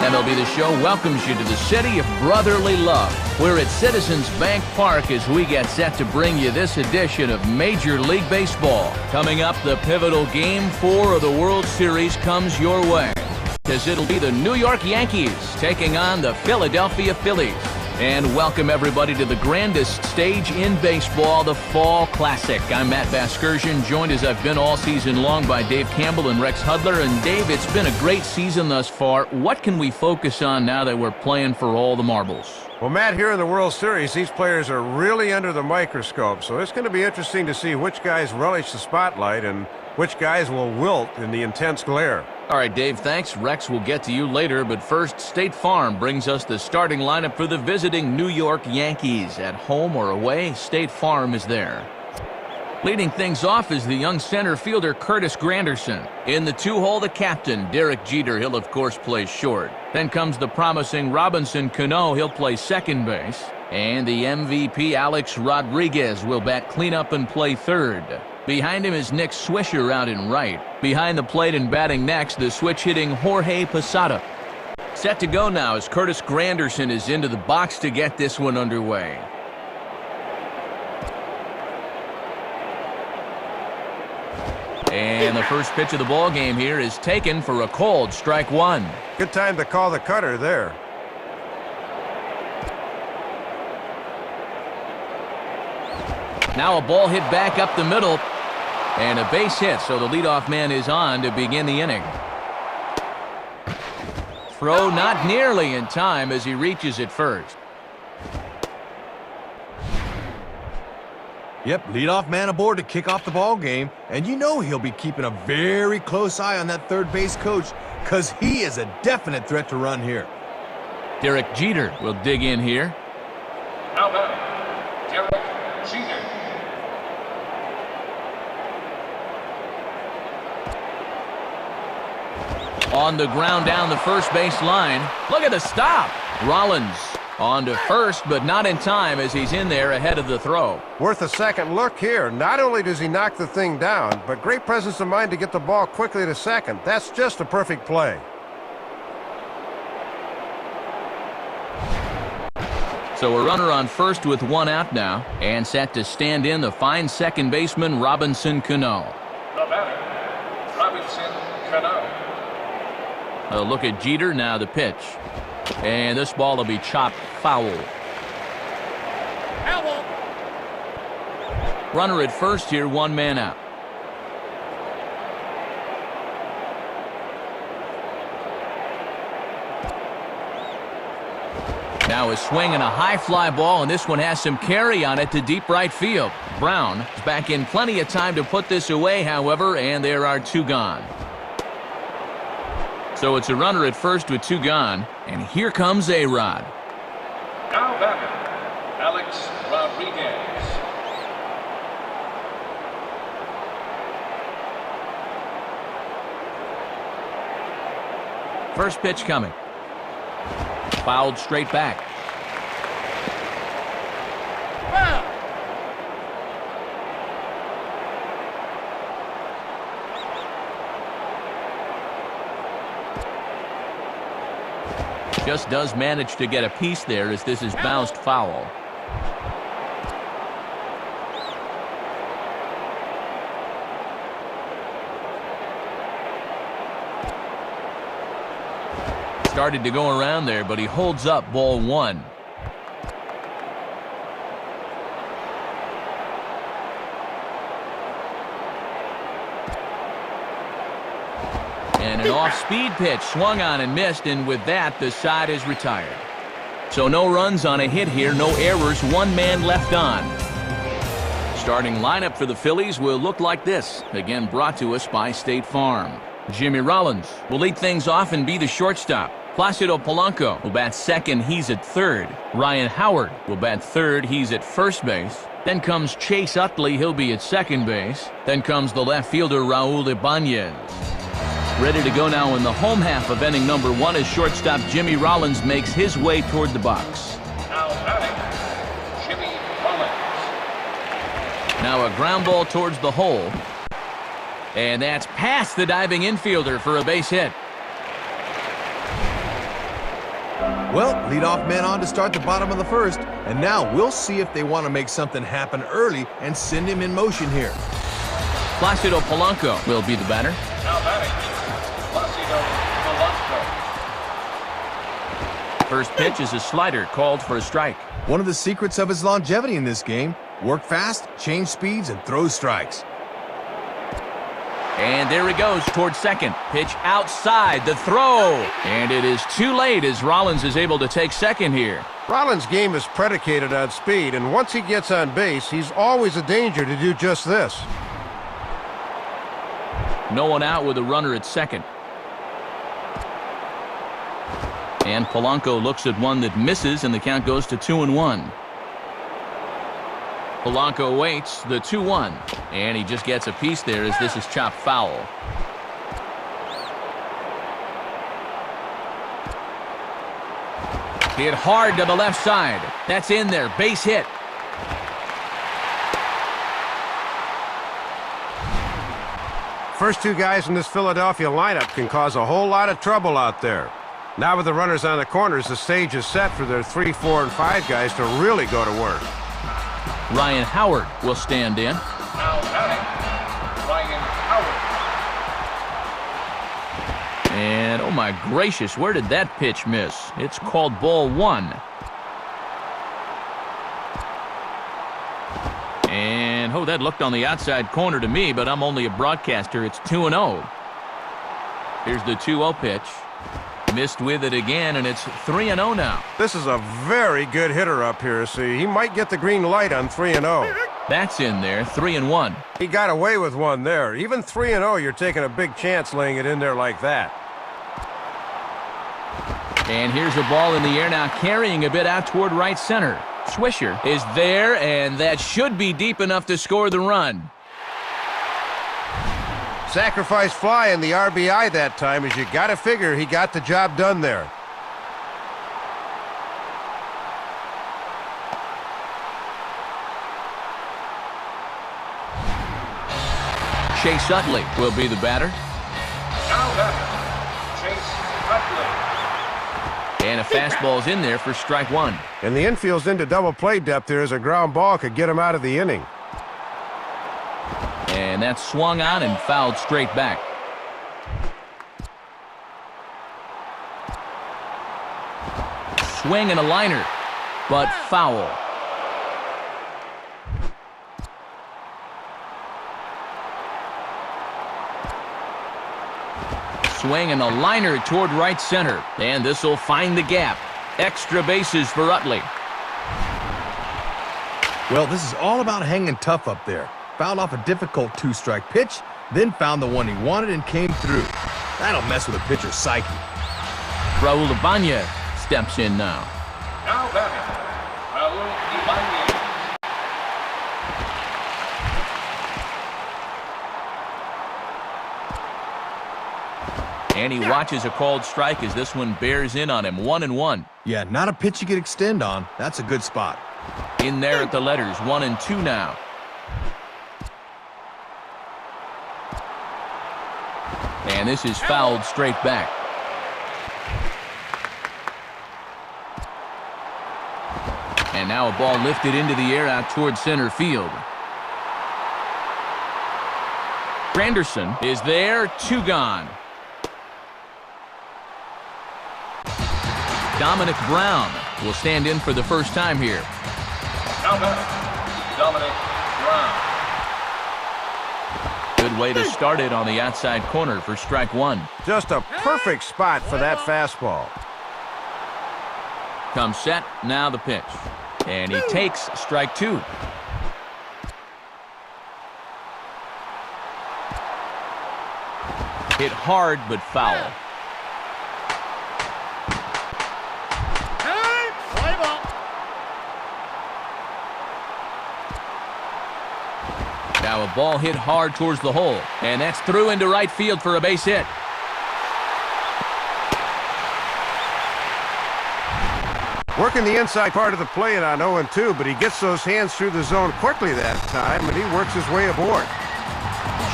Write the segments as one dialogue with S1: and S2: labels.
S1: MLB The Show welcomes you to the city of brotherly love. We're at Citizens Bank Park as we get set to bring you this edition of Major League Baseball. Coming up, the pivotal Game 4 of the World Series comes your way, as it'll be the New York Yankees taking on the Philadelphia Phillies. And welcome everybody to the grandest stage in baseball, the Fall Classic. I'm Matt Vasgersian, joined as I've been all season long by Dave Campbell and Rex Hudler. And Dave, it's been a great season thus far. What can we focus on now that we're playing for all the marbles?
S2: Well, Matt, here in the World Series, these players are really under the microscope, so it's going to be interesting to see which guys relish the spotlight and which guys will wilt in the intense glare.
S1: All right, Dave, thanks. Rex will get to you later, but first, State Farm brings us the starting lineup for the visiting New York Yankees. At home or away, State Farm is there. Leading things off is the young center fielder Curtis Granderson. In the two-hole, the captain, Derek Jeter. He'll, of course, play short. Then comes the promising Robinson Cano. He'll play second base. And the MVP, Alex Rodriguez, will bat cleanup and play third. Behind him is Nick Swisher out in right. Behind the plate and batting next, the switch-hitting Jorge Posada. Set to go now as Curtis Granderson is into the box to get this one underway. And the first pitch of the ball game here is taken for a called strike one.
S2: Good time to call the cutter there.
S1: Now a ball hit back up the middle. And a base hit, so the leadoff man is on to begin the inning. Throw not nearly in time as he reaches it first.
S3: Yep, leadoff man aboard to kick off the ball game, and you know he'll be keeping a very close eye on that third base coach because he is a definite threat to run here.
S1: Derek Jeter will dig in here.
S4: Now back, Derek Jeter.
S1: On the ground down the first base line. Look at the stop. Rollins on to first, but not in time as he's in there ahead of the throw.
S2: Worth a second look here. Not only does he knock the thing down, but great presence of mind to get the ball quickly to second. That's just a perfect play.
S1: So a runner on first with one out now, and set to stand in the fine second baseman Robinson Cano.
S4: The batter, Robinson Cano.
S1: A look at Jeter, now the pitch. And this ball will be chopped foul. Runner at first here, one man out. Now a swing and a high fly ball, and this one has some carry on it to deep right field. Brown is back in plenty of time to put this away, however, and there are two gone. So it's a runner at first with two gone, and here comes A-Rod.
S4: Now batter, Alex Rodriguez.
S1: First pitch coming. Fouled straight back. Just does manage to get a piece there as this is bounced foul. Started to go around there, but he holds up ball one. And an off-speed pitch swung on and missed, and with that, the side is retired. So no runs on a hit here, no errors, one man left on. Starting lineup for the Phillies will look like this, again brought to us by State Farm. Jimmy Rollins will lead things off and be the shortstop. Placido Polanco will bat second, he's at third. Ryan Howard will bat third, he's at first base. Then comes Chase Utley, he'll be at second base. Then comes the left fielder Raul Ibanez. Ready to go now in the home half of inning number one as shortstop Jimmy Rollins makes his way toward the box.
S4: Now batting, Jimmy Rollins.
S1: Now a ground ball towards the hole. And that's past the diving infielder for a base hit.
S3: Well, leadoff man on to start the bottom of the first, and now we'll see if they want to make something happen early and send him in motion here.
S1: Placido Polanco will be the batter.
S4: Now batting, Placido Polanco.
S1: First pitch is a slider called for a strike.
S3: One of the secrets of his longevity in this game: work fast, change speeds, and throw strikes.
S1: And there he goes towards second. Pitch outside, the throw. And it is too late as Rollins is able to take second here.
S2: Rollins' game is predicated on speed, and once he gets on base, he's always a danger to do just this.
S1: No one out with a runner at second. And Polanco looks at one that misses, and the count goes to 2-1. Polanco waits the 2-1, and he just gets a piece there as this is chopped foul. Hit hard to the left side. That's in there. Base hit.
S2: First two guys in this Philadelphia lineup can cause a whole lot of trouble out there. Now with the runners on the corners, the stage is set for their 3, 4, and 5 guys to really go to work.
S1: Ryan Howard will stand in.
S4: Now batting, Ryan Howard.
S1: And oh my gracious, where did that pitch miss? It's called ball 1. And oh, that looked on the outside corner to me, but I'm only a broadcaster. It's 2-0. Here's the 2-0 pitch. Missed with it again, and it's 3-0 now.
S2: This is a very good hitter up here, see. He might get the green light on 3-0.
S1: That's in there, 3-1.
S2: He got away with one there. Even 3-0, you're taking a big chance laying it in there like that.
S1: And here's a ball in the air now, carrying a bit out toward right center. Swisher is there, and that should be deep enough to score the run.
S2: Sacrifice fly in the RBI that time, as you got to figure he got the job done there.
S1: Chase Utley will be the batter.
S4: Now batting, Chase Utley.
S1: And a fastball's in there for strike 1.
S2: And the infield's into double play depth there as a ground ball could get him out of the inning.
S1: And that's swung on and fouled straight back. Swing and a liner, but foul. Swing and a liner toward right center. And this will find the gap. Extra bases for Utley.
S3: Well, this is all about hanging tough up there. Fouled off a difficult 2-strike pitch, then found the one he wanted and came through. That'll mess with a pitcher's psyche.
S1: Raul Ibanez steps in now.
S4: Now batting, Raul Ibanez.
S1: And he watches a called strike as this one bears in on him. 1-1.
S3: Yeah, not a pitch you could extend on. That's a good spot.
S1: In there at the letters, 1-2 now. And this is fouled straight back. And now a ball lifted into the air out toward center field. Granderson is there, 2 gone. Dominic Brown will stand in for the first time here.
S4: Now batting, Dominic Brown.
S1: Good way to start it on the outside corner for strike 1.
S2: Just a perfect spot for that fastball.
S1: Comes set, now the pitch. And he takes strike 2. Hit hard but foul. Now a ball hit hard towards the hole, and that's through into right field for a base hit.
S2: Working the inside part of the plate on 0-2, but he gets those hands through the zone quickly that time, and he works his way aboard.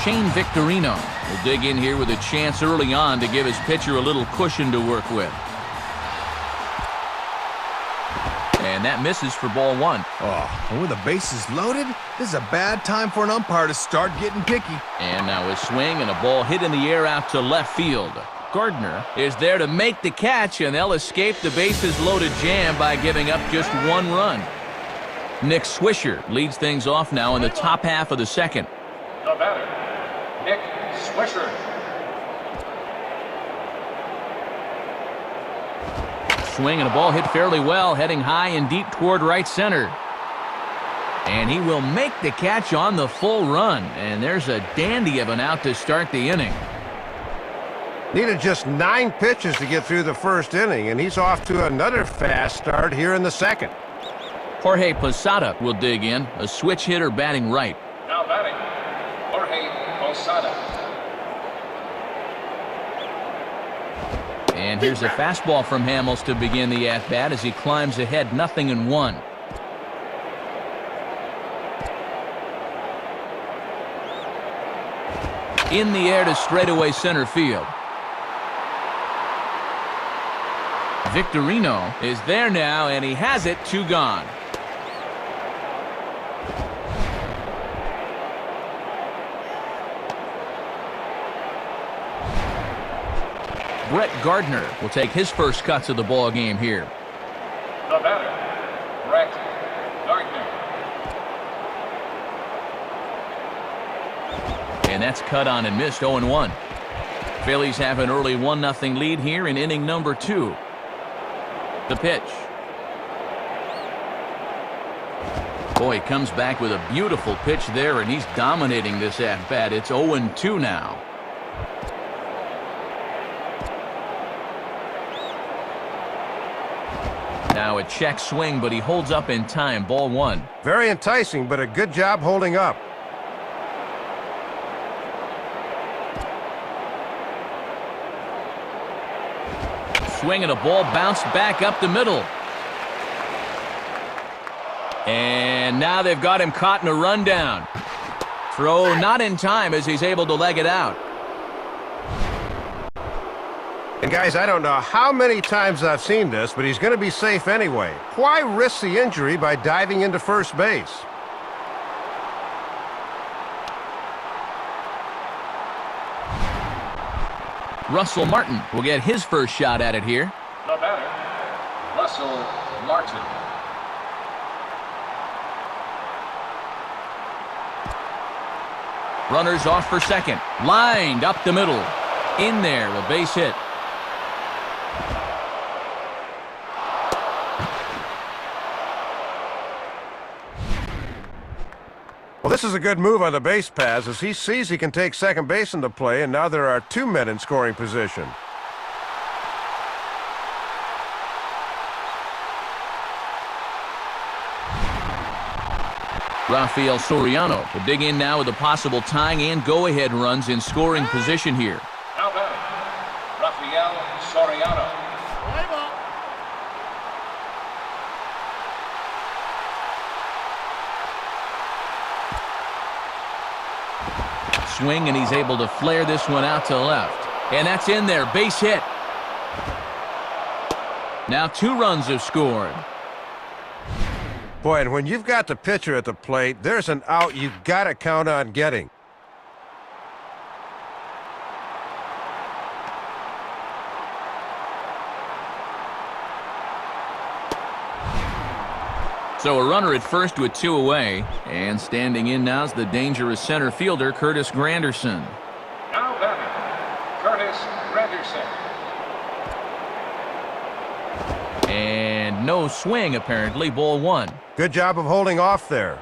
S1: Shane Victorino will dig in here with a chance early on to give his pitcher a little cushion to work with. And that misses for ball one.
S3: Oh, and with the bases loaded, this is a bad time for an umpire to start getting picky.
S1: And now a swing and a ball hit in the air out to left field. Gardner is there to make the catch, and they'll escape the bases-loaded jam by giving up just one run. Nick Swisher leads things off now in the top half of the second.
S4: The batter, Nick Swisher.
S1: Swing and a ball hit fairly well, heading high and deep toward right center. And he will make the catch on the full run, and there's a dandy of an out to start the inning.
S2: Needed just 9 pitches to get through the first inning, and he's off to another fast start here in the second.
S1: Jorge Posada will dig in, a switch hitter batting right.
S4: Now batting, Jorge Posada.
S1: And here's a fastball from Hamels to begin the at-bat as he climbs ahead 0-1. In the air to straightaway center field. Victorino is there now, and he has it, 2 gone. Brett Gardner will take his first cuts of the ball game here.
S4: The batter, Brett Gardner.
S1: And that's cut on and missed, 0-1. Phillies have an early 1-0 lead here in inning number 2. The pitch. Boy, he comes back with a beautiful pitch there, and he's dominating this at-bat. It's 0-2 now. Now a check swing, but he holds up in time. Ball 1.
S2: Very enticing, but a good job holding up.
S1: Swing and a ball bounced back up the middle. And now they've got him caught in a rundown. Throw not in time as he's able to leg it out.
S2: And guys, I don't know how many times I've seen this, but he's going to be safe anyway. Why risk the injury by diving into first base?
S1: Russell Martin will get his first shot at it here.
S4: The batter, Russell Martin.
S1: Runners off for second. Lined up the middle. In there, a base hit.
S2: Well, this is a good move on the base pass as he sees he can take second base into play, and now there are 2 men in scoring position.
S1: Rafael Soriano will dig in now with a possible tying and go-ahead runs in scoring position here.
S4: Now batting, Rafael Soriano.
S1: Swing, and he's able to flare this one out to left. And that's in there, base hit. Now 2 runs have scored.
S2: Boy, and when you've got the pitcher at the plate, there's an out you've got to count on getting.
S1: So a runner at first with 2 away, and standing in now is the dangerous center fielder, Curtis Granderson.
S4: Now batting, Curtis Granderson.
S1: And no swing, apparently, ball 1.
S2: Good job of holding off there.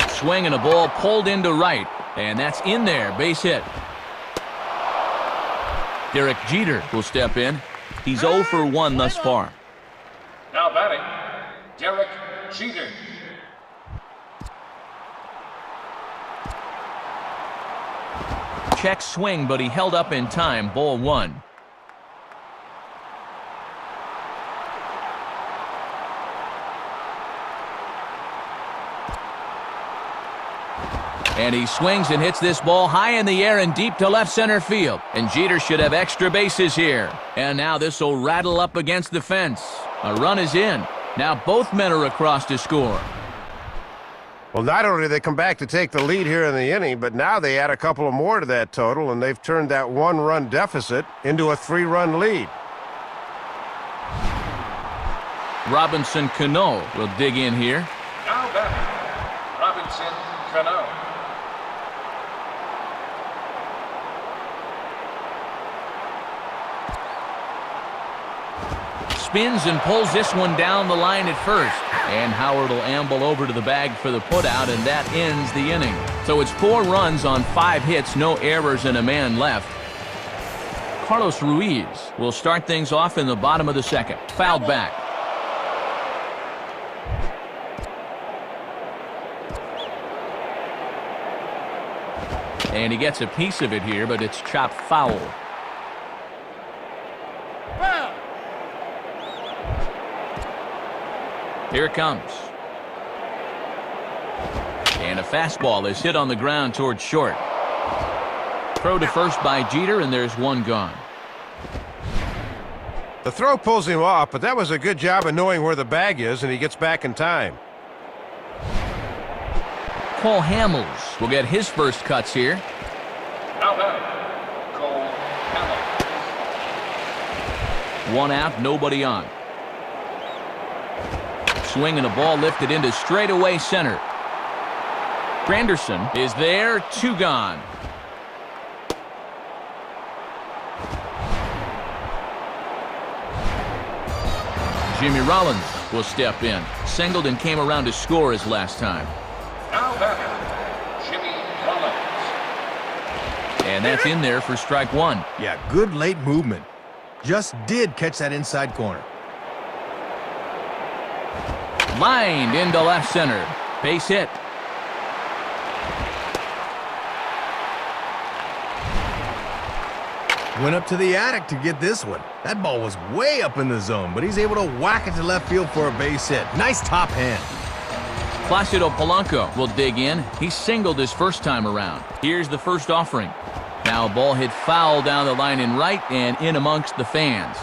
S1: Swing and a ball pulled into right, and that's in there, base hit. Derek Jeter will step in. He's 0 for 1 thus far.
S4: Now batting, Derek Jeter.
S1: Check swing, but he held up in time, ball 1. And he swings and hits this ball high in the air and deep to left center field. And Jeter should have extra bases here. And now this will rattle up against the fence. A run is in. Now both men are across to score.
S2: Well, not only did they come back to take the lead here in the inning, but now they add a couple of more to that total, and they've turned that one-run deficit into a three-run lead.
S1: Robinson Cano will dig in here.
S4: Now batting, Robinson Cano.
S1: Spins and pulls this one down the line at first. And Howard will amble over to the bag for the putout, and that ends the inning. So it's 4 runs on 5 hits, no errors, and a man left. Carlos Ruiz will start things off in the bottom of the second. Fouled back. And he gets a piece of it here, but it's chopped foul. Here it comes. And a fastball is hit on the ground towards short. Throw to first by Jeter, and there's one gone.
S2: The throw pulls him off, but that was a good job of knowing where the bag is, and he gets back in time.
S1: Cole Hamels will get his first cuts here.
S4: Now batting, Cole Hamels.
S1: 1 out, nobody on. Swing and a ball lifted into straightaway center. Granderson is there, 2 gone. Jimmy Rollins will step in. Singled and came around to score his last time.
S4: Now batting, Jimmy Rollins.
S1: And that's in there for strike 1.
S3: Yeah, good late movement. Just did catch that inside corner.
S1: Lined into left center. Base hit.
S3: Went up to the attic to get this one. That ball was way up in the zone, but he's able to whack it to left field for a base hit. Nice top hand.
S1: Placido Polanco will dig in. He singled his first time around. Here's the first offering. Now a ball hit foul down the line in right and in amongst the fans.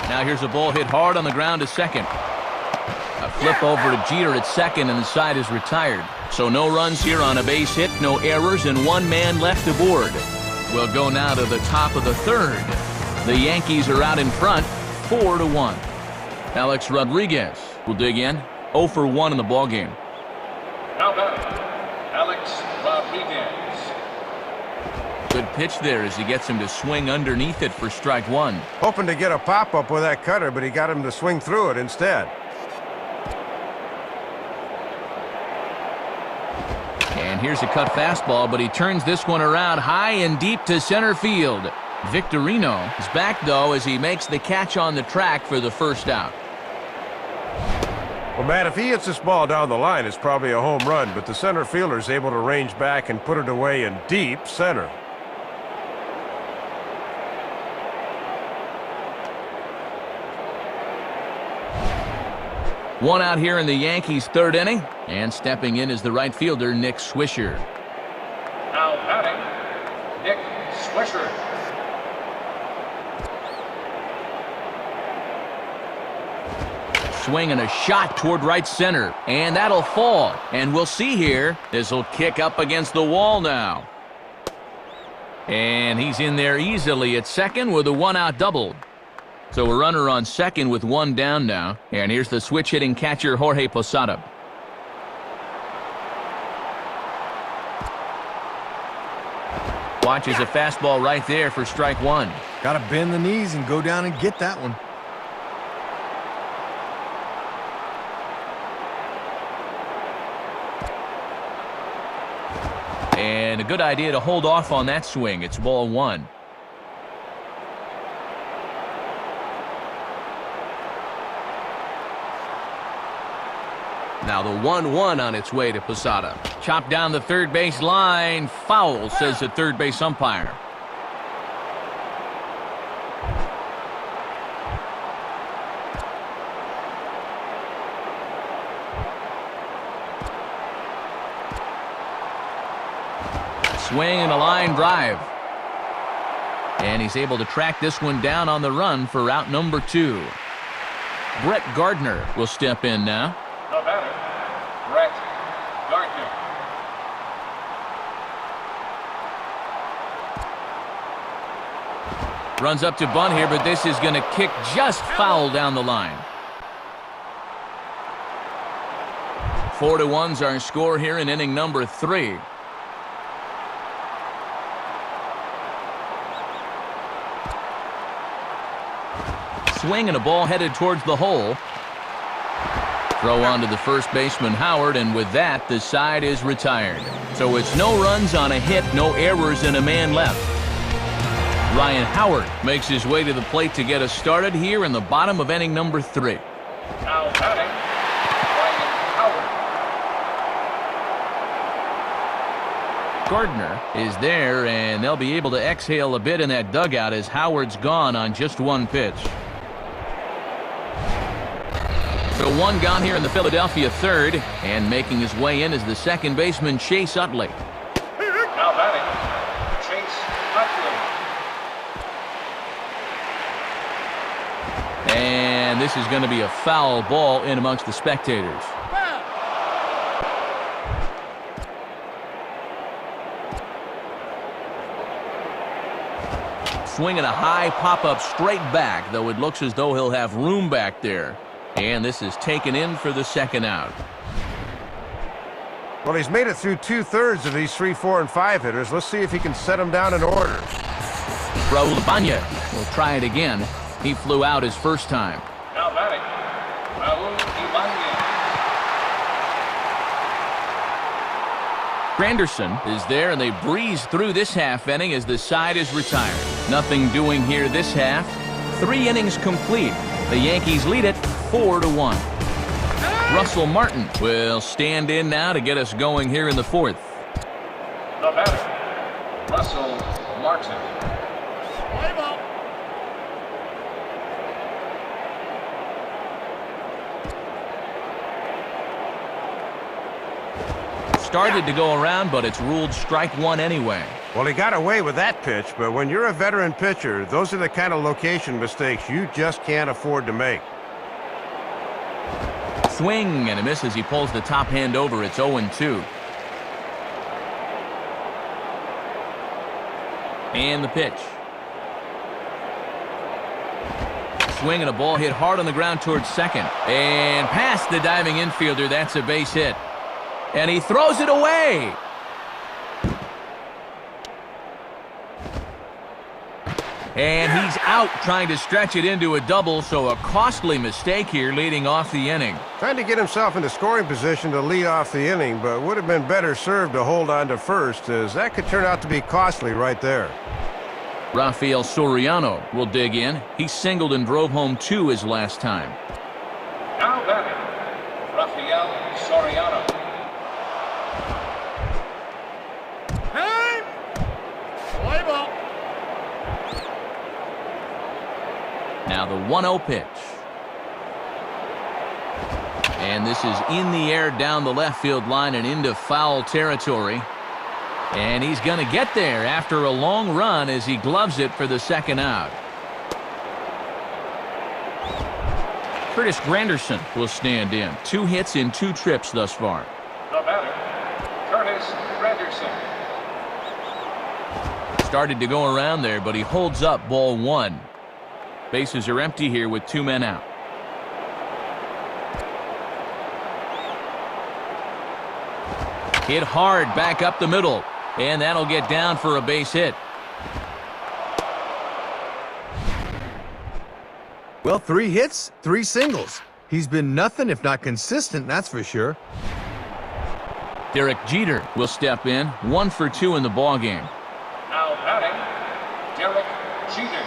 S1: Now here's a ball hit hard on the ground to second. A flip over to Jeter at second, and the side is retired. So no runs here on a base hit, no errors, and 1 man left aboard. We'll go now to the top of the third. The Yankees are out in front, 4-1. Alex Rodriguez will dig in, 0 for 1 in the ballgame.
S4: Now batting, Alex Rodriguez.
S1: Good pitch there as he gets him to swing underneath it for strike 1.
S2: Hoping to get a pop-up with that cutter, but he got him to swing through it instead.
S1: And here's a cut fastball, but he turns this one around high and deep to center field. Victorino is back, though, as he makes the catch on the track for the first out.
S2: Well, Matt, if he hits this ball down the line, it's probably a home run, but the center fielder's able to range back and put it away in deep center.
S1: One out here in the Yankees' third inning, and stepping in is the right fielder, Nick Swisher.
S4: Now batting, Nick Swisher.
S1: Swing and a shot toward right center, and that'll fall. And we'll see here, this will kick up against the wall now. And he's in there easily at second with a 1-out double. So a runner on second with 1 down now. And here's the switch-hitting catcher, Jorge Posada. Watches a fastball right there for strike 1.
S3: Got to bend the knees and go down and get that one.
S1: And a good idea to hold off on that swing. It's ball 1. Now the 1-1 on its way to Posada. Chopped down the third base line. Foul, says the third base umpire. swing and a line drive. And he's able to track this one down on the run for out number 2. Brett Gardner will step in now.
S4: The batter, Brett Gardner.
S1: Runs up to bunt here, but this is going to kick just foul down the line. 4-1's our score here in inning number 3. Swing and a ball headed towards the hole. Throw on to the first baseman, Howard, and with that, the side is retired. So it's no runs on a hit, no errors, and a man left. Ryan Howard makes his way to the plate to get us started here in the bottom of inning number 3.
S4: Now batting, Ryan Howard.
S1: Gardner is there, and they'll be able to exhale a bit in that dugout as Howard's gone on just one pitch. So one gone here in the Philadelphia third, and making his way in is the second baseman, Chase Utley.
S4: Now batting, Chase Utley.
S1: And this is going to be a foul ball in amongst the spectators. Swinging a high pop-up straight back, though it looks as though he'll have room back there. And this is taken in for the second out.
S2: Well, he's made it through 2/3 of these 3, 4, and 5 hitters. Let's see if he can set them down in order.
S1: Raul Ibanez will try it again. He flew out his first time.
S4: Now batting, Raul Ibanez.
S1: Granderson is there, and they breeze through this half inning as the side is retired. Nothing doing here this half. 3 innings complete. The Yankees lead it 4-1. Russell Martin will stand in now to get us going here in the 4th.
S4: The batter, Russell Martin. Play ball.
S1: Started to go around, but it's ruled strike 1 anyway.
S2: Well, he got away with that pitch, but when you're a veteran pitcher, those are the kind of location mistakes you just can't afford to make.
S1: Swing and a miss as he pulls the top hand over. It's 0-2. And the pitch. Swing and a ball hit hard on the ground towards second. And past the diving infielder, that's a base hit. And he throws it away. And he's out trying to stretch it into a double, so a costly mistake here leading off the inning.
S2: Trying to get himself into scoring position to lead off the inning, but would have been better served to hold on to first, as that could turn out to be costly right there.
S1: Rafael Soriano will dig in. He singled and drove home 2 his last time.
S4: Now batting, Rafael Soriano. Play ball.
S1: Now the 1-0 pitch. And this is in the air down the left field line and into foul territory. And he's going to get there after a long run as he gloves it for the second out. Curtis Granderson will stand in. 2 hits in 2 trips thus far.
S4: The batter, Curtis Granderson.
S1: Started to go around there, but he holds up ball 1. Bases are empty here with 2 men out. Hit hard back up the middle, and that'll get down for a base hit.
S3: Well, 3 hits, 3 singles. He's been nothing if not consistent, that's for sure.
S1: Derek Jeter will step in, 1 for 2 in the ballgame.
S4: Now batting, Derek Jeter.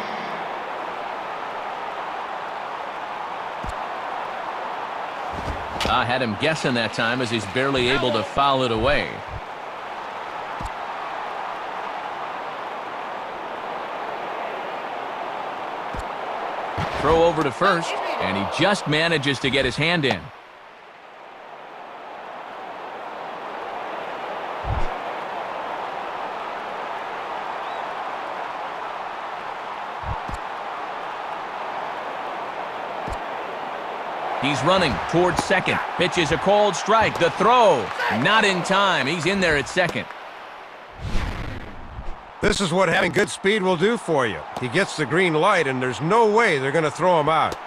S1: I had him guessing that time as he's barely able to foul it away. Throw over to first, and he just manages to get his hand in. He's running towards second. Pitches a cold strike. The throw, not in time. He's in there at second.
S2: This is what having good speed will do for you. He gets the green light, and there's no way they're going to throw him out.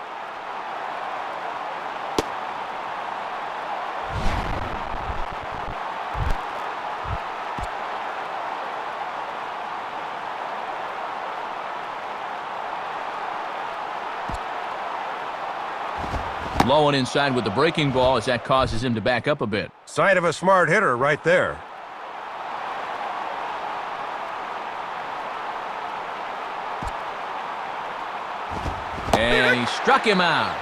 S1: Low and inside with the breaking ball as that causes him to back up a bit.
S2: Sign of a smart hitter right there.
S1: And he struck him out.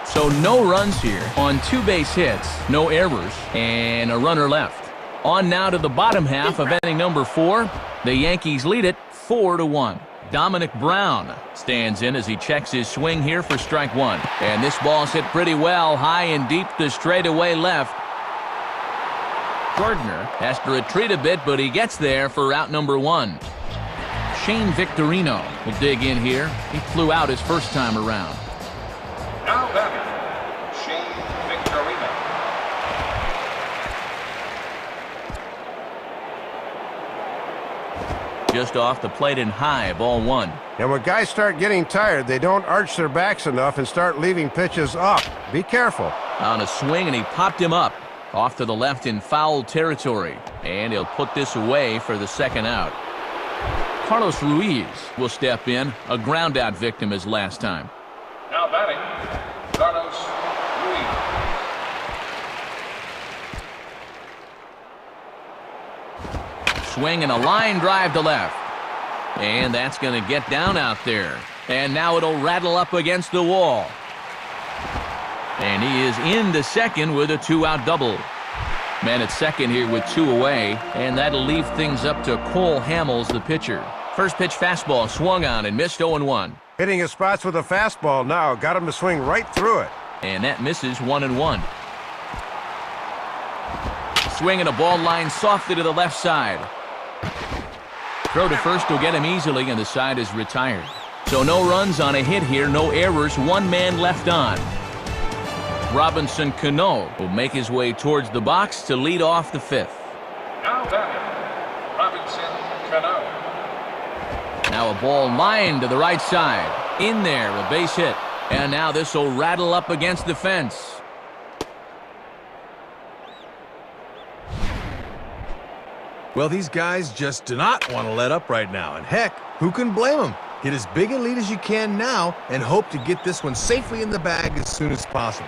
S1: So no runs here on 2 base hits, no errors, and a runner left. On now to the bottom half of inning number 4. The Yankees lead it 4-1. Dominic Brown stands in as he checks his swing here for strike 1. And this ball's hit pretty well, high and deep to straightaway left. Gardner has to retreat a bit, but he gets there for out number 1. Shane Victorino will dig in here. He flew out his first time around.
S4: Now batting, Shane Victorino.
S1: Just off the plate and high, ball 1.
S2: And when guys start getting tired, they don't arch their backs enough and start leaving pitches up. Be careful.
S1: On a swing, and he popped him up. Off to the left in foul territory. And he'll put this away for the second out. Carlos Ruiz will step in, a ground-out victim as last time.
S4: Now batting, Carlos Ruiz.
S1: Swing and a line drive to left. And that's going to get down out there. And now it'll rattle up against the wall. And he is into second with a 2-out double. Man at second here with 2 away, and that'll leave things up to Cole Hamels, the pitcher. First pitch fastball swung on and missed 0-1.
S2: Hitting his spots with a fastball now. Got him to swing right through it.
S1: And that misses 1-1. Swinging a ball line softly to the left side. Throw to first will get him easily, and the side is retired. So no runs on a hit here, no errors, 1 man left on. Robinson Cano will make his way towards the box to lead off the 5th.
S4: Now batting, Robinson Cano.
S1: Now a ball lined to the right side. In there, a base hit. And now this will rattle up against the fence.
S3: Well, these guys just do not want to let up right now. And heck, who can blame them? Get as big a lead as you can now and hope to get this one safely in the bag as soon as possible.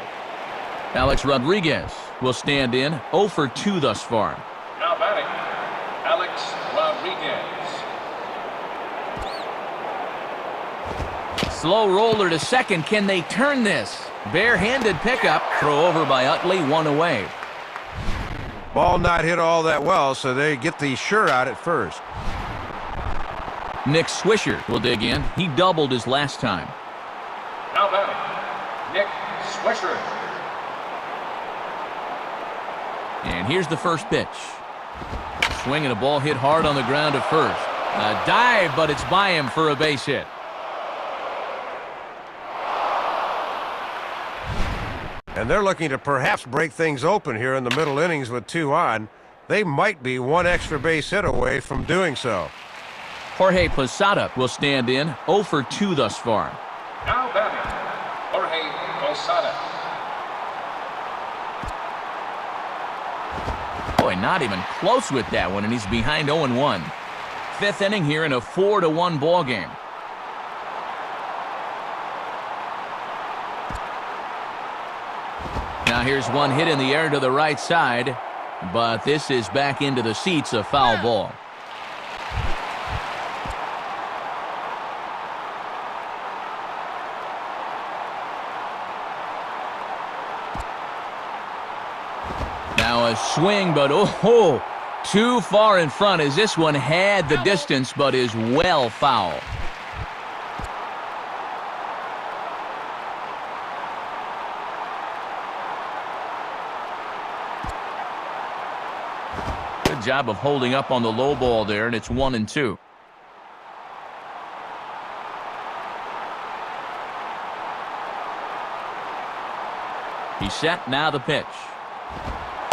S1: Alex Rodriguez will stand in, 0 for 2 thus far.
S4: Now batting, Alex Rodriguez.
S1: Slow roller to second. Can they turn this? Barehanded pickup. Throw over by Utley, 1 away.
S2: Ball not hit all that well, so they get the sure out at first.
S1: Nick Swisher will dig in. He doubled his last time.
S4: Now batting, Nick Swisher.
S1: And here's the first pitch. Swinging a ball hit hard on the ground at first. A dive, but it's by him for a base hit.
S2: And they're looking to perhaps break things open here in the middle innings with 2 on. They might be 1 extra base hit away from doing so.
S1: Jorge Posada will stand in, 0 for 2 thus far.
S4: Now batting, Jorge Posada.
S1: Boy, not even close with that one, and he's behind 0-1. 5th inning here in a 4-1 ball game. Now here's one hit in the air to the right side, but this is back into the seats, a foul ball. Now a swing, but oh, too far in front as this one had the distance, but is well foul. Good job of holding up on the low ball there, and it's 1-2. He's set, now the pitch.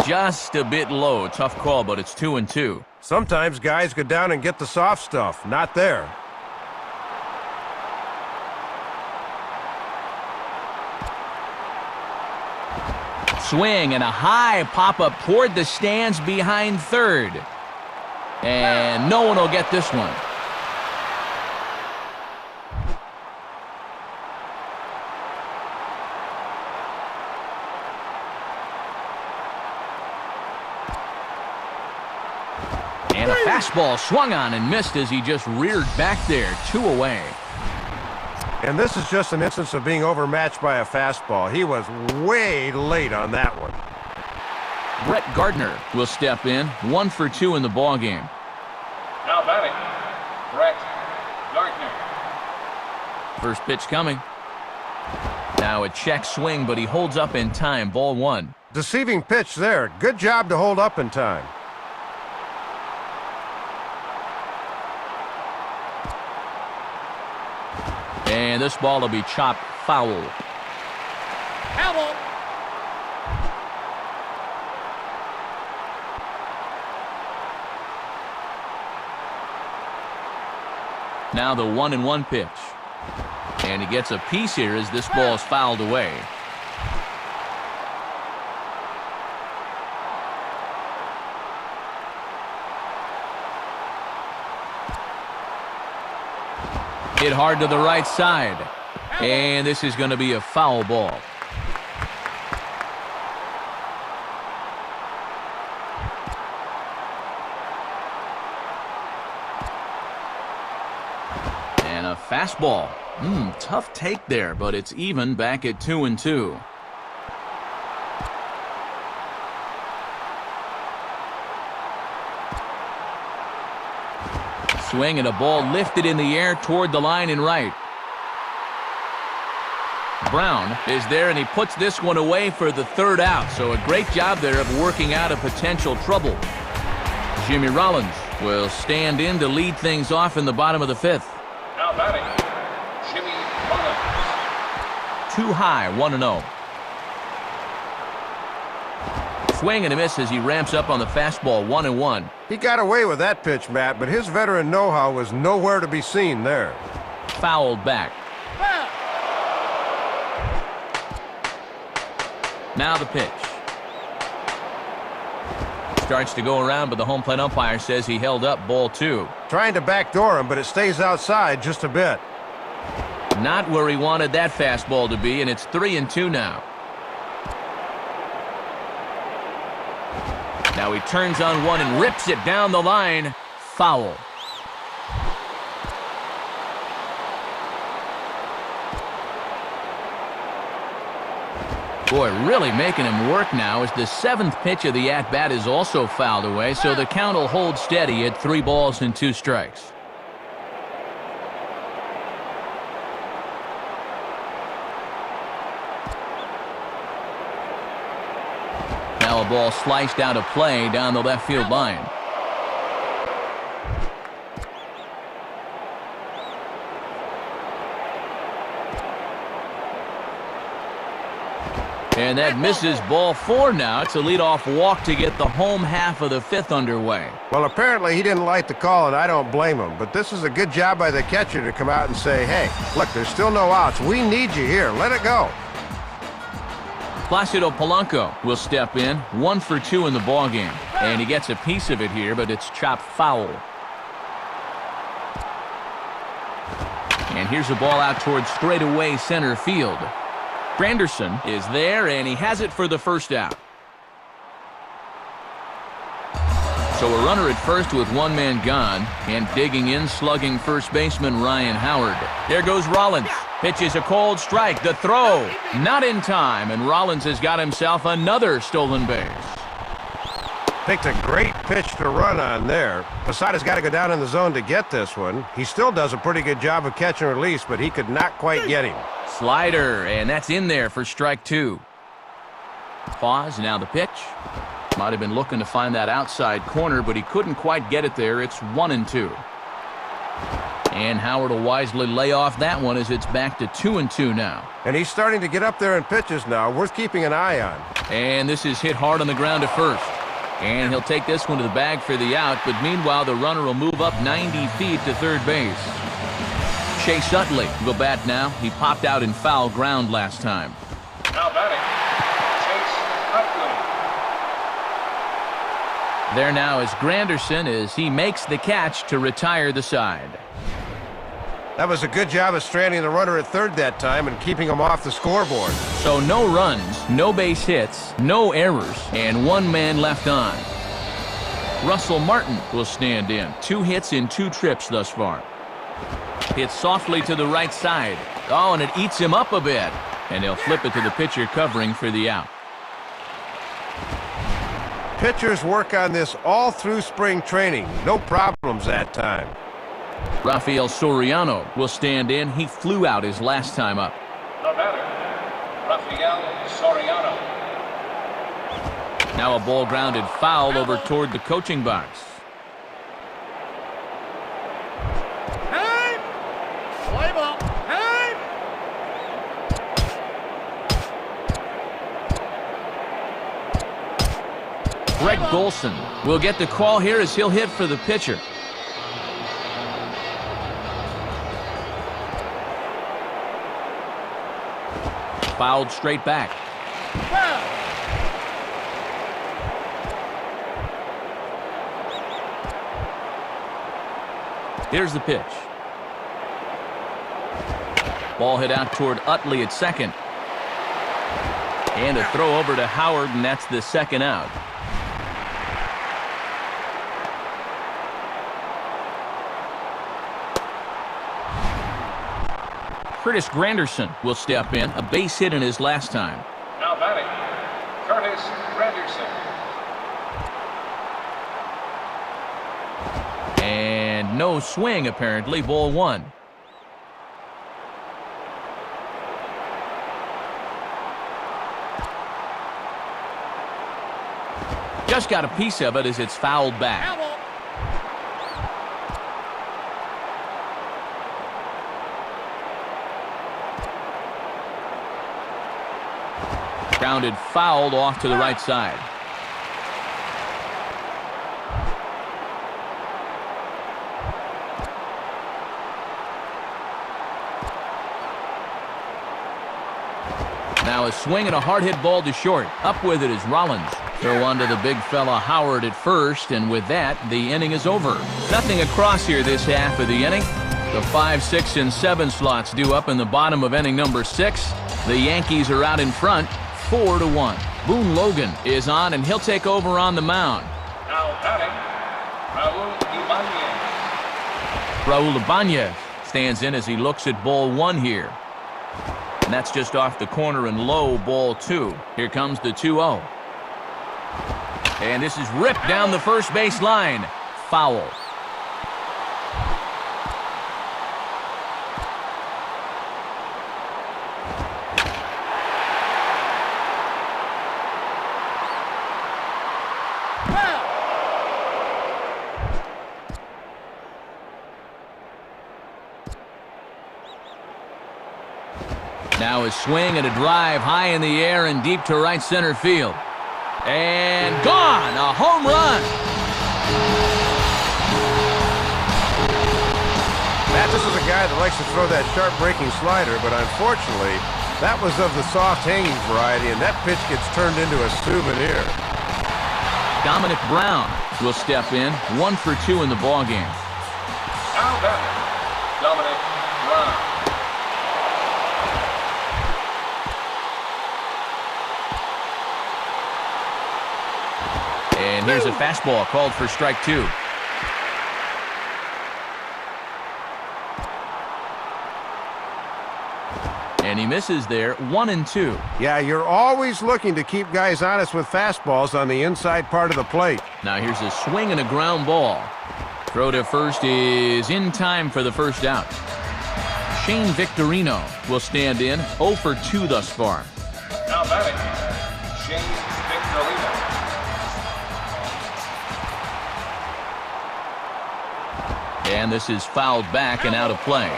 S1: Just a bit low. Tough call, but it's 2-2.
S2: Sometimes guys go down and get the soft stuff. Not there.
S1: Swing and a high pop-up toward the stands behind third. And no one will get this one. And a fastball swung on and missed as he just reared back there, 2 away.
S2: And this is just an instance of being overmatched by a fastball. He was way late on that one.
S1: Brett Gardner will step in, 1 for 2 in the ballgame.
S4: Now batting, Brett Gardner.
S1: First pitch coming. Now a check swing, but he holds up in time, ball 1.
S2: Deceiving pitch there. Good job to hold up in time.
S1: And this ball will be chopped foul. Now the 1-1 pitch. And he gets a piece here as this ball is fouled away. Hit hard to the right side. And this is going to be a foul ball. And a fastball. Tough take there, but it's even back at 2-2. Swing and a ball lifted in the air toward the line and right. Brown is there and he puts this one away for the 3rd out. So a great job there of working out a potential trouble. Jimmy Rollins will stand in to lead things off in the bottom of the 5th.
S4: Now batting, Jimmy Rollins.
S1: Too high, 1-0. Swing and a miss as he ramps up on the fastball, 1-1.
S2: He got away with that pitch, Matt, but his veteran know-how was nowhere to be seen there.
S1: Fouled back. Now the pitch. Starts to go around, but the home plate umpire says he held up, ball 2.
S2: Trying to backdoor him, but it stays outside just a bit.
S1: Not where he wanted that fastball to be, and it's 3-2 now. Now he turns on one and rips it down the line. Foul. Boy, really making him work now as the 7th pitch of the at-bat is also fouled away, so the count will hold steady at 3 balls and 2 strikes. Now a ball sliced out of play down the left field line. And that misses, ball 4 now. It's a leadoff walk to get the home half of the 5th underway.
S2: Well, apparently he didn't like the call, and I don't blame him. But this is a good job by the catcher to come out and say, hey, look, there's still no outs. We need you here. Let it go.
S1: Placido Polanco will step in, 1 for 2 in the ballgame. And he gets a piece of it here, but it's chopped foul. And here's a ball out towards straightaway center field. Granderson is there, and he has it for the 1st out. So a runner at first with 1 man gone, and digging in, slugging first baseman Ryan Howard. There goes Rollins. Pitches a cold strike. The throw, not in time, and Rollins has got himself another stolen base.
S2: Picked a great pitch to run on there. Posada's got to go down in the zone to get this one. He still does a pretty good job of catch and release, but he could not quite get him.
S1: Slider, and that's in there for strike 2. Pause, now the pitch. Might have been looking to find that outside corner, but he couldn't quite get it there. It's 1-2. And Howard will wisely lay off that one as it's back to 2-2 now.
S2: And he's starting to get up there in pitches now, worth keeping an eye on.
S1: And this is hit hard on the ground to first. And he'll take this one to the bag for the out, but meanwhile the runner will move up 90 feet to third base. Chase Utley will bat now. He popped out in foul ground last time.
S4: Now batting, Chase Utley.
S1: There now is Granderson as he makes the catch to retire the side.
S2: That was a good job of stranding the runner at third that time and keeping him off the scoreboard.
S1: So no runs, no base hits, no errors, and one man left on. Russell Martin will stand in. 2 hits in 2 trips thus far. Hits softly to the right side. Oh, and it eats him up a bit. And he'll flip it to the pitcher covering for the out.
S2: Pitchers work on this all through spring training. No problems that time.
S1: Rafael Soriano will stand in. He flew out his last time up.
S4: The batter, Rafael Soriano.
S1: Now a ball grounded foul over toward the coaching box.
S4: Time! Play ball. Time!
S1: Greg Golson will get the call here as he'll hit for the pitcher. Fouled straight back.
S4: Foul!
S1: Here's the pitch. Ball hit out toward Utley at second. And a throw over to Howard, and that's the second out. Curtis Granderson will step in. A base hit in his last time.
S4: Now batting, Curtis Granderson.
S1: And no swing, apparently. Ball 1. Just got a piece of it as it's fouled back. Grounded fouled off to the right side. Now a swing and a hard hit ball to short. Up with it is Rollins. Throw on to the big fella Howard at first, and with that, the inning is over. Nothing across here this half of the inning. The 5, 6, and 7 slots due up in the bottom of inning number 6. The Yankees are out in front, 4-1. Boone Logan is on, and he'll take over on the mound.
S4: Now batting, Raul Ibanez.
S1: Raul Ibanez stands in as he looks at ball 1 here. And that's just off the corner and low, ball 2. Here comes the 2-0. And this is ripped down the first base line. Foul. Now a swing and a drive high in the air and deep to right center field. And gone! A home run!
S2: Matt, this is a guy that likes to throw that sharp-breaking slider, but unfortunately, that was of the soft-hanging variety, and that pitch gets turned into a souvenir.
S1: Dominic Brown will step in. 1 for 2 in the ballgame.
S4: Now batting, Dominic Brown.
S1: And here's a fastball called for strike 2. And he misses there, 1-2.
S2: Yeah, you're always looking to keep guys honest with fastballs on the inside part of the plate.
S1: Now here's a swing and a ground ball. Throw to first is in time for the first out. Shane Victorino will stand in, 0 for 2 thus far.
S4: Now batting, Shane Victorino.
S1: And And this is fouled back and out of play.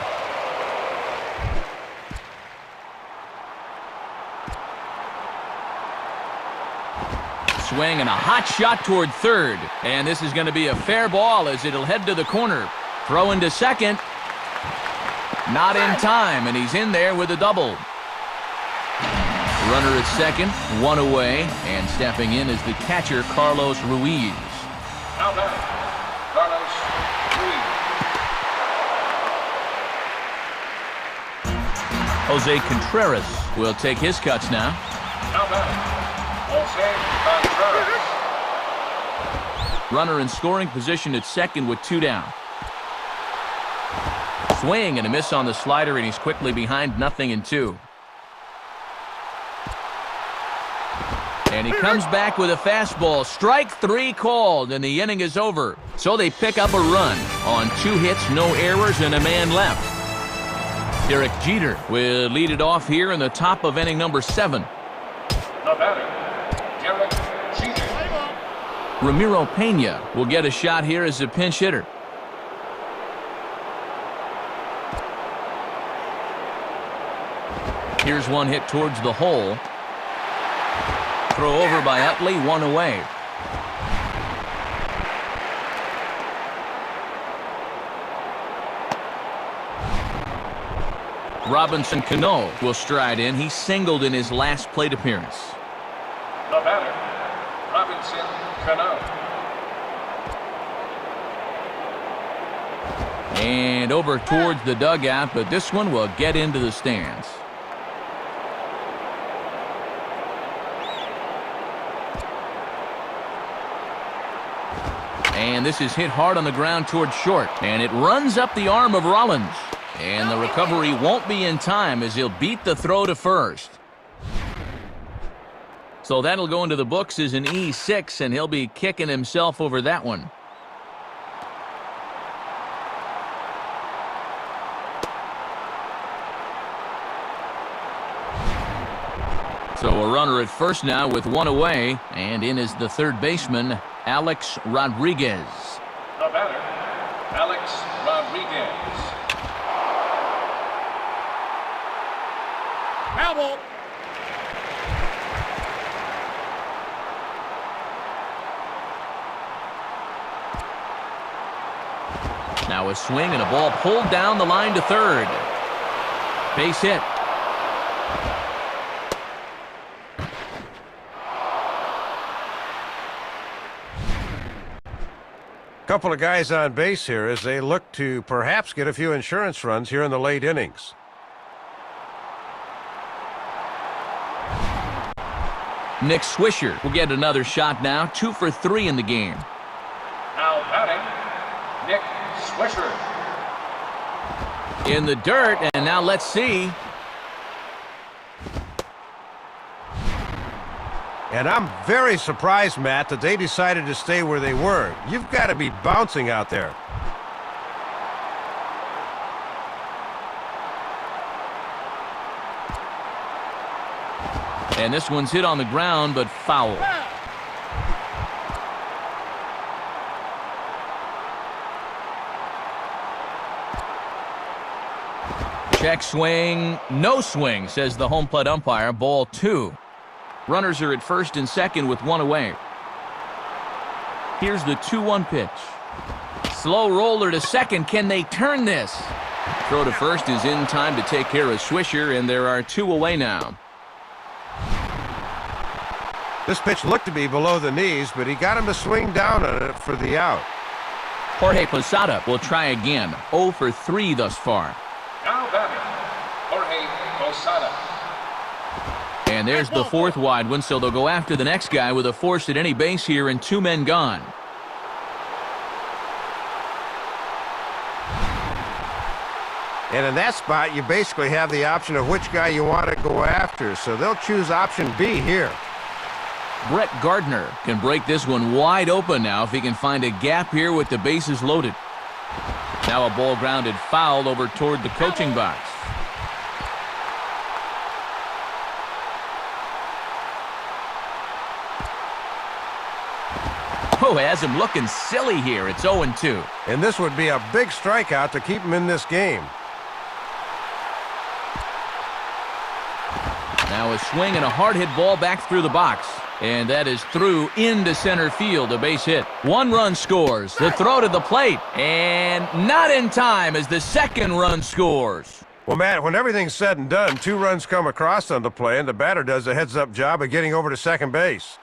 S1: Swing and a hot shot toward third. And this is going to be a fair ball as it'll head to the corner. Throw into second. Not in time, and he's in there with a double. Runner at second, one away, and stepping in is the catcher, Carlos Ruiz.
S4: Now batting, Carlos Ruiz.
S1: Jose Contreras will take his cuts now.
S4: Now batting, Jose Contreras.
S1: Runner in scoring position at second with 2 down. Swing and a miss on the slider, and he's quickly behind 0-2. And he comes back with a fastball. Strike 3 called, and the inning is over. So they pick up a run on 2 hits, no errors, and a man left. Derek Jeter will lead it off here in the top of inning number 7.
S4: The batter, Derek Jeter.
S1: Ramiro Pena will get a shot here as a pinch hitter. Here's one hit towards the hole. Throw over by Utley, 1 away. Robinson Cano will stride in. He singled in his last plate appearance.
S4: The batter, Robinson Cano.
S1: And over towards the dugout, but this one will get into the stands. And this is hit hard on the ground towards short. And it runs up the arm of Rollins. And the recovery won't be in time as he'll beat the throw to first. So that'll go into the books as an E6, and he'll be kicking himself over that one. So a runner at first now with 1 away, and in is the third baseman, Alex Rodriguez.
S4: The batter, Alex Rodriguez. Foul ball.
S1: Now a swing and a ball pulled down the line to third. Base hit.
S2: Couple of guys on base here as they look to perhaps get a few insurance runs here in the late innings.
S1: Nick Swisher will get another shot now, 2 for 3 in the game.
S4: Now batting, Nick Swisher.
S1: In the dirt, and now let's see.
S2: And I'm very surprised, Matt, that they decided to stay where they were. You've got to be bouncing out there.
S1: And this one's hit on the ground, but foul. Check swing, no swing, says the home plate umpire. Ball 2. Runners are at first and second with 1 away. Here's the 2-1 pitch. Slow roller to second. Can they turn this? Throw to first is in time to take care of Swisher, and there are 2 away now.
S2: This pitch looked to be below the knees, but he got him to swing down on it for the out.
S1: Jorge Posada will try again. 0 for 3 thus far.
S4: Now batting, Jorge Posada.
S1: And there's the 4th wide one, so they'll go after the next guy with a force at any base here and 2 men gone.
S2: And in that spot, you basically have the option of which guy you want to go after, so they'll choose option B here.
S1: Brett Gardner can break this one wide open now if he can find a gap here with the bases loaded. Now a ball grounded foul over toward the coaching box. Oh, has him looking silly here. It's 0-2.
S2: And this would be a big strikeout to keep him in this game.
S1: Now a swing and a hard-hit ball back through the box. And that is through into center field, a base hit. 1 run scores. The throw to the plate. And not in time as the 2nd run scores.
S2: Well, Matt, when everything's said and done, 2 runs come across on the play, and the batter does a heads-up job of getting over to second base.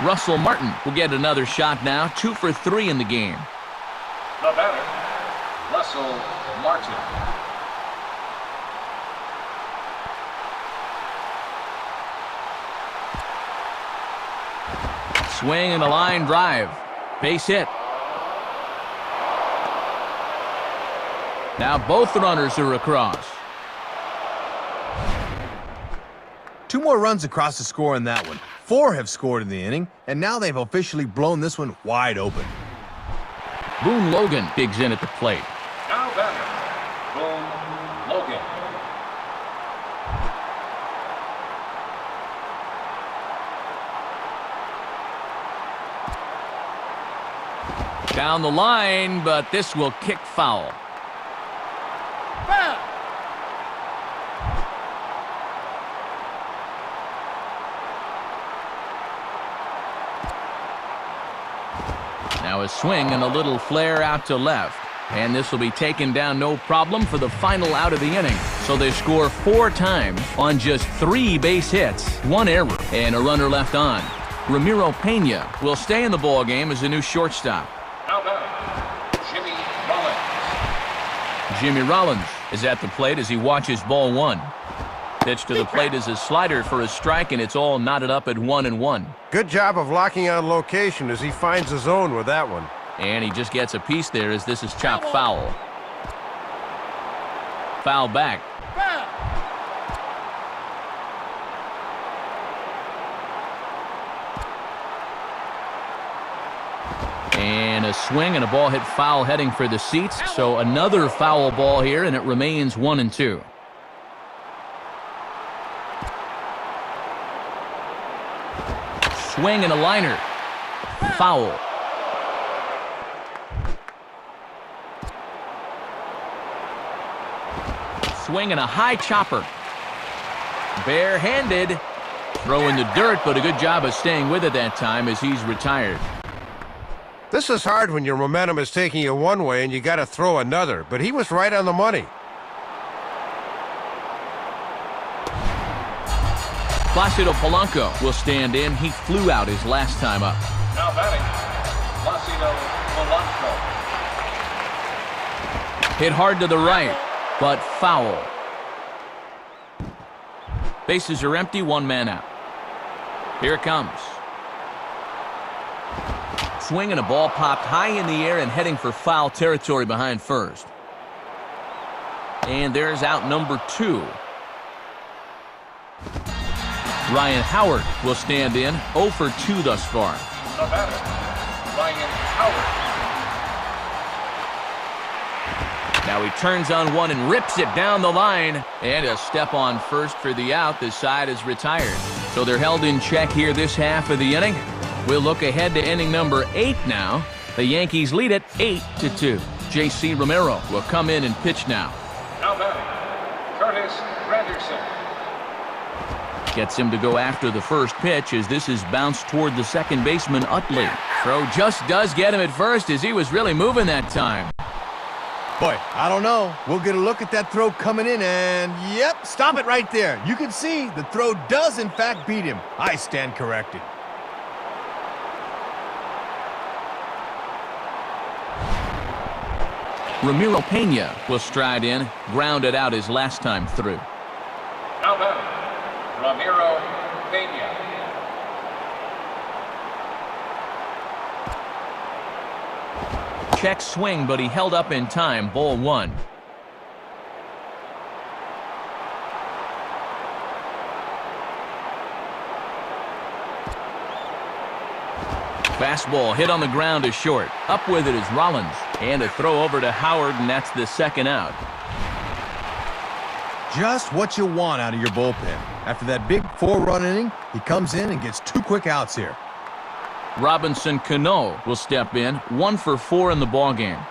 S1: Russell Martin will get another shot now. 2 for 3 in the game.
S4: The batter, Russell Martin.
S1: Swing and a line drive. Base hit. Now both runners are across.
S3: 2 more runs across the score in that one. 4 have scored in the inning, and now they've officially blown this one wide open.
S1: Boone Logan digs in at the plate.
S4: Now batter, Boone Logan.
S1: Down the line, but this will kick foul.
S4: Foul.
S1: Now a swing and a little flare out to left. And this will be taken down no problem for the final out of the inning. So they score 4 times on just 3 base hits, 1 error, and a runner left on. Ramiro Pena will stay in the ballgame as a new shortstop.
S4: Now batter, Jimmy Rollins.
S1: Jimmy Rollins is at the plate as he watches ball 1. Pitch to the plate is a slider for a strike, and it's all knotted up at 1-1.
S2: Good job of locking on location as he finds his zone with that one.
S1: And he just gets a piece there as this is chopped foul. Foul back.
S4: Foul.
S1: And a swing and a ball hit foul heading for the seats. So another foul ball here, and it remains 1-2. Swing and a liner. Foul. Swing and a high chopper. Barehanded. Throw in the dirt, but a good job of staying with it that time as he's retired.
S2: This is hard when your momentum is taking you one way and you got to throw another, but he was right on the money.
S1: Placido Polanco will stand in. He flew out his last time up.
S4: Now batting, Placido Polanco.
S1: Hit hard to the right, but foul. Bases are empty, 1 man out. Here it comes. Swing and a ball popped high in the air and heading for foul territory behind first. And there's out number 2. Ryan Howard will stand in, 0 for 2 thus far.
S4: The batter, Ryan Howard.
S1: Now he turns on one and rips it down the line. And a step on first for the out. The side is retired. So they're held in check here this half of the inning. We'll look ahead to inning number 8 now. The Yankees lead it 8-2. J.C. Romero will come in and pitch now.
S4: Now batting, Curtis Granderson.
S1: Gets him to go after the first pitch as this is bounced toward the second baseman, Utley. Throw just does get him at first as he was really moving that time.
S3: Boy, I don't know. We'll get a look at that throw coming in and, yep, stop it right there. You can see the throw does in fact beat him. I stand corrected.
S1: Ramiro Pena will stride in, grounded out his last time through.
S4: Now batting, Ramiro Pena.
S1: Check swing, but he held up in time. Ball 1. Fastball hit on the ground is short. Up with it is Rollins. And a throw over to Howard, and that's the second out.
S3: Just what you want out of your bullpen. After that big 4-run inning, he comes in and gets 2 quick outs here.
S1: Robinson Cano will step in, 1 for 4 in the ballgame.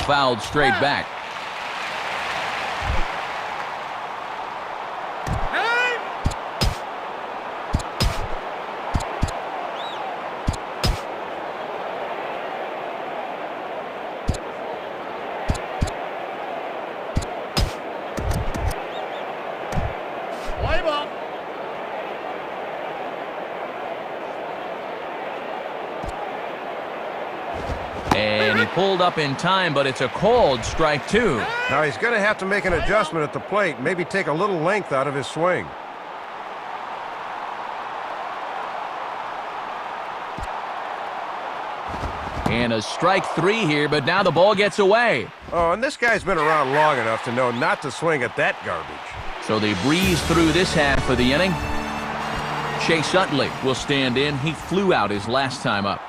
S1: Fouled straight back. And he pulled up in time, but it's a called strike 2.
S2: Now he's going to have to make an adjustment at the plate, maybe take a little length out of his swing.
S1: And a strike 3 here, but now the ball gets away.
S2: Oh, and this guy's been around long enough to know not to swing at that garbage.
S1: So they breeze through this half of the inning. Chase Utley will stand in. He flew out his last time up.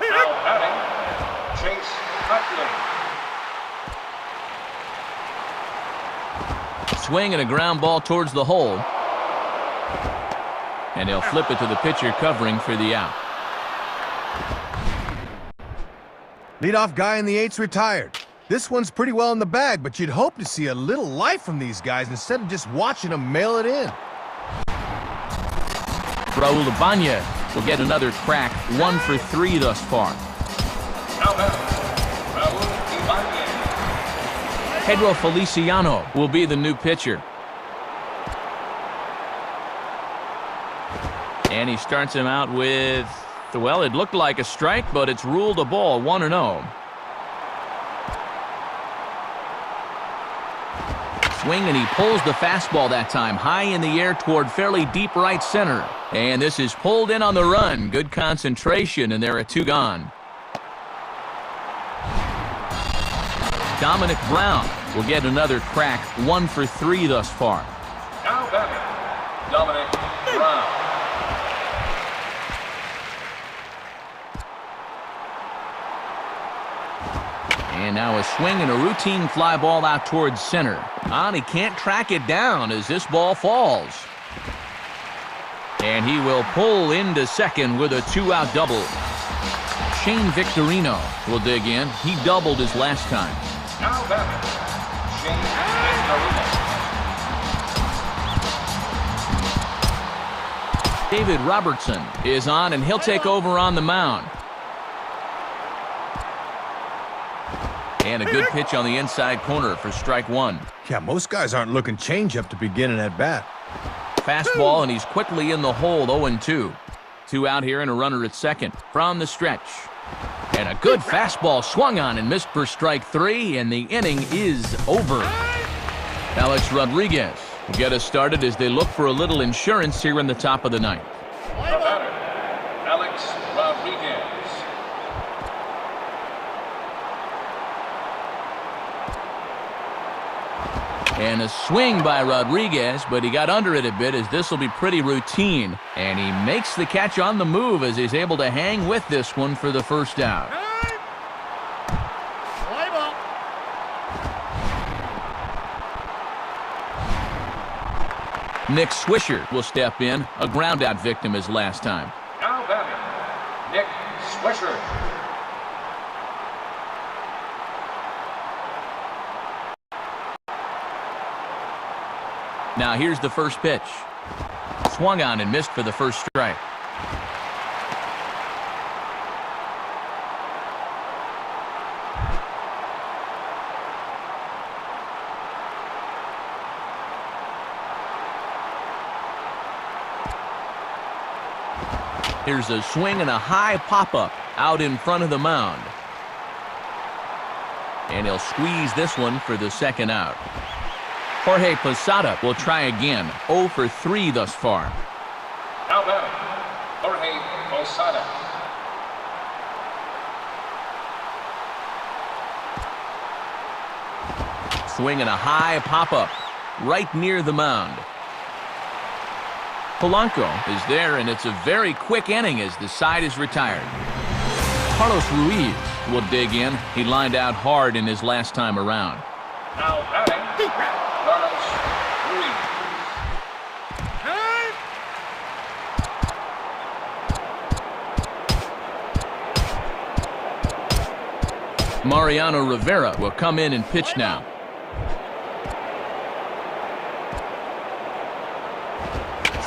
S4: Now batting, Chase Utley.
S1: Swing and a ground ball towards the hole. And he'll flip it to the pitcher covering for the out.
S3: Leadoff guy in the 8's retired. This one's pretty well in the bag, but you'd hope to see a little life from these guys instead of just watching them mail it in.
S1: Raul Ibanez will get another crack, 1 for 3 thus far.
S4: Now batting, Raul Ibanez.
S1: Pedro Feliciano will be the new pitcher. And he starts him out with, well, it looked like a strike, but it's ruled a ball, 1-0. Swing, and he pulls the fastball that time, high in the air toward fairly deep right center. And this is pulled in on the run. Good concentration, and there are 2 gone. Dominic Brown will get another crack, 1 for 3 thus far.
S4: Now batting, Dominic Brown.
S1: And now a swing and a routine fly ball out towards center. He can't track it down as this ball falls. And he will pull into second with a 2-out double. Shane Victorino will dig in. He doubled his last time.
S4: Now batting, Shane Victorino.
S1: David Robertson is on, and he'll take over on the mound. And a good pitch on the inside corner for strike 1.
S3: Yeah, most guys aren't looking changeup to begin an at-bat.
S1: Fastball, and he's quickly in the hole, 0-2. 2 out here and a runner at second from the stretch. And a good fastball swung on and missed for strike 3, and the inning is over. Alex Rodriguez will get us started as they look for a little insurance here in the top of the ninth.
S4: The batter, Alex Rodriguez.
S1: And a swing by Rodriguez, but he got under it a bit as this will be pretty routine. And he makes the catch on the move as he's able to hang with this one for the first out. Nick Swisher will step in, a ground-out victim his last time.
S4: Now batting, Nick Swisher.
S1: Now here's the first pitch. Swung on and missed for the first strike. Here's a swing and a high pop-up out in front of the mound. And he'll squeeze this one for the second out. Jorge Posada will try again. 0 for 3 thus far.
S4: Now batting, Jorge Posada.
S1: Swing and a high pop-up right near the mound. Polanco is there, and it's a very quick inning as the side is retired. Carlos Ruiz will dig in. He lined out hard in his last time around.
S4: Now batting, Carlos Ruiz.
S1: Mariano Rivera will come in and pitch now.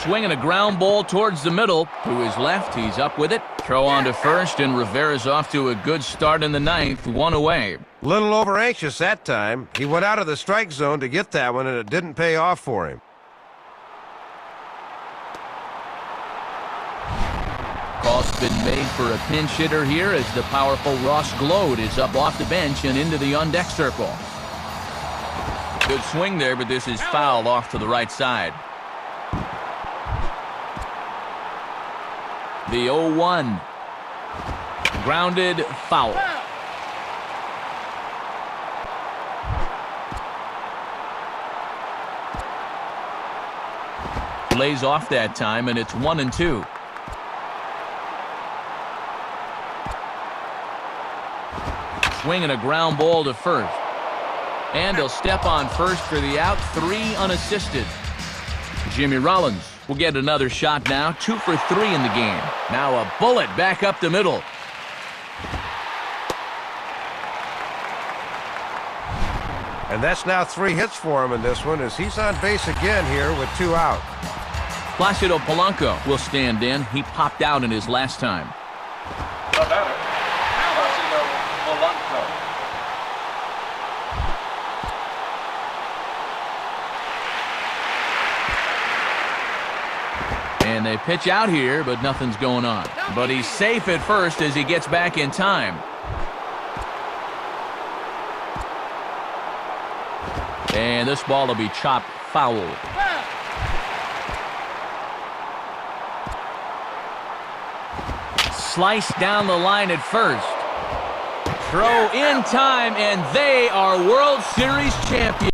S1: Swinging a ground ball towards the middle. To his left, he's up with it. Throw on to first, and Rivera's off to a good start in the ninth, one away.
S2: Little over anxious that time. He went out of the strike zone to get that one, and it didn't pay off for him.
S1: Call's been made for a pinch hitter here as the powerful Ross Glode is up off the bench and into the on-deck circle. Good swing there, but this is foul off to the right side. The 0-1. Grounded, foul. Lays off that time, and it's 1-2. Swinging a ground ball to first. And he'll step on first for the out, 3 unassisted. Jimmy Rollins will get another shot now, 2 for 3 in the game. Now a bullet back up the middle.
S2: And that's now 3 hits for him in this one as he's on base again here with 2 out.
S1: Placido Polanco will stand in. He popped out in his last time.
S4: The batter, Placido Polanco.
S1: And they pitch out here, but nothing's going on. But he's safe at first as he gets back in time. And this ball will be chopped foul. Slice down the line at first. Throw in time, and they are World Series champions.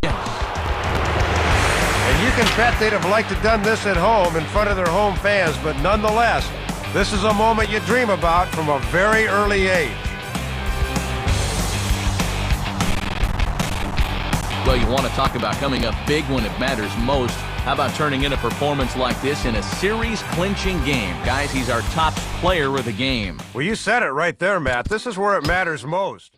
S2: And you can bet they'd have liked to have done this at home in front of their home fans, but nonetheless, this is a moment you dream about from a very early age.
S1: Well, you want to talk about coming up big when it matters most. How about turning in a performance like this in a series-clinching game? Guys, he's our top player of the game.
S2: Well, you said it right there, Matt. This is where it matters most.